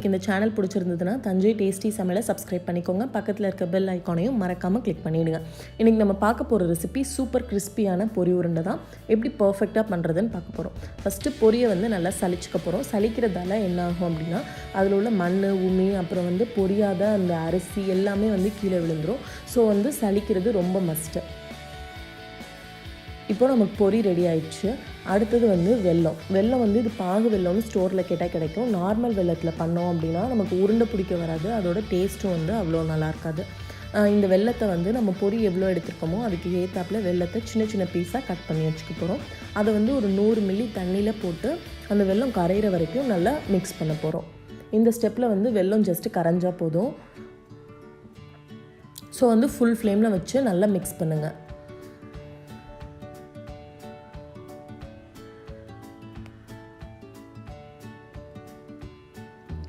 உங்களுக்கு இந்த சேனல் பிடிச்சிருந்ததுன்னா தஞ்சை டேஸ்டி சமையலை சப்ஸ்கிரைப் பண்ணிக்கோங்க. பக்கத்தில் இருக்க பெல் ஐக்கானையும் மறக்காமல் கிளிக் பண்ணிவிடுங்க. இன்றைக்கி நம்ம பார்க்க போகிற ரெசிபி சூப்பர் கிறிஸ்பியான பொரி உருண்டை தான். எப்படி பர்ஃபெக்டாக பண்ணுறதுன்னு பார்க்க போகிறோம். ஃபஸ்ட்டு பொரியை நல்லா சலிச்சுக்க போகிறோம். சலிக்கிறதால என்ன ஆகும் அப்படின்னா அதில் உள்ள மண், உமி, அப்புறம் பொரியாத அந்த அரிசி எல்லாமே கீழே விழுந்துடும். ஸோ சலிக்கிறது ரொம்ப மஸ்ட்டு. இப்போ நமக்கு பொரி ரெடி ஆயிடுச்சு. அடுத்தது வெல்லம் இது பாகு வெல்லம்னு ஸ்டோரில் கேட்டால் கிடைக்கும். நார்மல் வெல்லத்தில் பண்ணோம் அப்படின்னா நமக்கு உருண்டை பிடிக்க வராது. அதோட டேஸ்ட்டும் அவ்வளோ நல்லா இருக்காது. இந்த வெல்லத்தை நம்ம பொரி எவ்வளோ எடுத்துருக்கோமோ அதுக்கு ஏற்றாப்புல வெல்லத்தை சின்ன சின்ன பீஸாக கட் பண்ணி வச்சுக்க போகிறோம். அதை ஒரு 100 மில்லி தண்ணியில் போட்டு அந்த வெல்லம் கரையிற வரைக்கும் நல்லா மிக்ஸ் பண்ண போகிறோம். இந்த ஸ்டெப்பில் வெல்லம் ஜஸ்ட்டு கரைஞ்சால் போதும். ஸோ ஃபுல் ஃப்ளேமில் வச்சு நல்லா மிக்ஸ் பண்ணுங்கள்.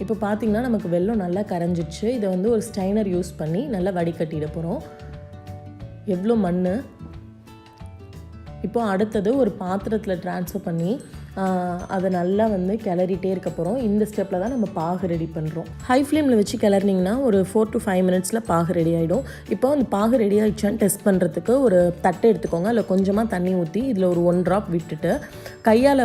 இப்போ பார்த்திங்கன்னா நமக்கு வெல்லம் நல்லா கரைஞ்சிடுச்சு. இதை ஒரு ஸ்டைனர் யூஸ் பண்ணி நல்லா வடிகட்டிட போகிறோம். எவ்வளோ மண். இப்போ அடுத்தது ஒரு பாத்திரத்தில் ட்ரான்ஸ்ஃபர் பண்ணி அதை நல்லா கிளறிட்டே இருக்க போகிறோம். இந்த ஸ்டெப்பில் தான் நம்ம பாகு ரெடி பண்ணுறோம். ஹை ஃப்ளேமில் வச்சு கிளறினிங்கன்னா ஒரு 4 to 5 மினிட்ஸில் பாகு ரெடி ஆகிடும். இப்போ அந்த பாகு ரெடி ஆகிடுச்சான்னு டெஸ்ட் பண்ணுறதுக்கு ஒரு தட்டை எடுத்துக்கோங்க. அதில் கொஞ்சமாக தண்ணி ஊற்றி இதில் ஒரு 1 ட்ராப் விட்டுட்டு கையால்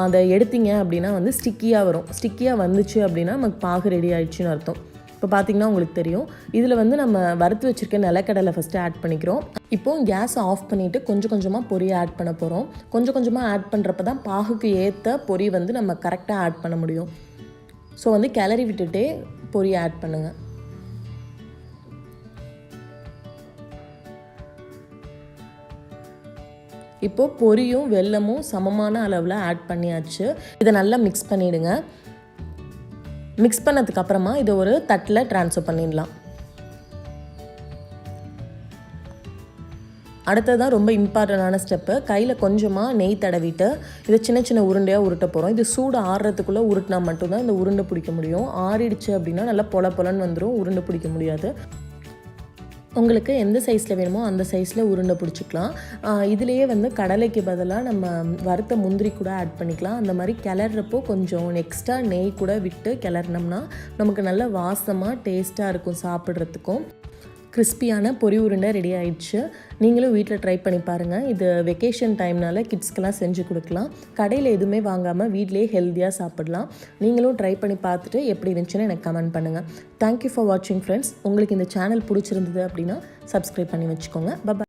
அதை எடுத்தீங்க அப்படின்னா ஸ்டிக்கியாக வரும். ஸ்டிக்கியாக வந்துச்சு அப்படின்னா நமக்கு பாகு ரெடி ஆகிடுச்சின்னு அர்த்தம். இப்போ பார்த்திங்கன்னா உங்களுக்கு தெரியும். இதில் நம்ம வறுத்து வச்சுருக்க நிலக்கடலை ஃபஸ்ட்டு ஆட் பண்ணிக்கிறோம். இப்போது கேஸை ஆஃப் பண்ணிவிட்டு கொஞ்சம் கொஞ்சமாக பொரியை ஆட் பண்ண போகிறோம். கொஞ்சம் கொஞ்சமாக ஆட் பண்ணுறப்ப தான் பாகுக்கு ஏற்ற பொரி நம்ம கரெக்டாக ஆட் பண்ண முடியும். ஸோ கிளறி விட்டுட்டே பொரியை ஆட் பண்ணுங்கள். இப்போது பொரியும் வெல்லமும் சமமான அளவில் ஆட் பண்ணியாச்சு. இதை நல்லா மிக்ஸ் பண்ணிவிடுங்க. மிக்ஸ் பண்ணதுக்கு அப்புறமா இதை ஒரு தட்டில் ட்ரான்ஸ்ஃபர் பண்ணிடலாம். அடுத்ததான் ரொம்ப இம்பார்ட்டண்டான ஸ்டெப்பு. கையில் கொஞ்சமாக நெய் தடவிட்டு இதை சின்ன சின்ன உருண்டையாக உருட்ட போகிறோம். இது சூடு ஆறுறதுக்குள்ளே உருட்டினா மட்டும்தான் இந்த உருண்டை பிடிக்க முடியும். ஆறிடுச்சு அப்படின்னா நல்லா பொலன்னு வந்துடும். உருண்டை பிடிக்க முடியாது. உங்களுக்கு எந்த சைஸில் வேணுமோ அந்த சைஸில் உருண்டை பிடிச்சிக்கலாம். இதுலேயே கடலைக்கு பதிலாக நம்ம வறுத்த முந்திரி கூட ஆட் பண்ணிக்கலாம். அந்த மாதிரி கிளறப்போ கொஞ்சம் எக்ஸ்ட்ரா நெய் கூட விட்டு கிளறினோம்னா நமக்கு நல்ல வாசமாக டேஸ்ட்டாக இருக்கும். சாப்பிட்றதுக்கும் கிறிஸ்பியான பொரி உருண்டை ரெடி ஆயிடுச்சு. நீங்களும் வீட்டில் ட்ரை பண்ணி பாருங்கள். இது வெக்கேஷன் டைம்னால கிட்ஸ்க்கெலாம் செஞ்சு கொடுக்கலாம். கடையில் எதுவுமே வாங்காமல் வீட்டிலேயே ஹெல்த்தியாக சாப்பிடலாம். நீங்களும் ட்ரை பண்ணி பார்த்துட்டு எப்படி இருந்துச்சுன்னு எனக்கு கமெண்ட் பண்ணுங்கள். தேங்க்யூ ஃபார் வாட்சிங் ஃப்ரெண்ட்ஸ். உங்களுக்கு இந்த சேனல் பிடிச்சிருந்தது அப்படின்னா சப்ஸ்கிரைப் பண்ணி வச்சுக்கோங்க. பாய்.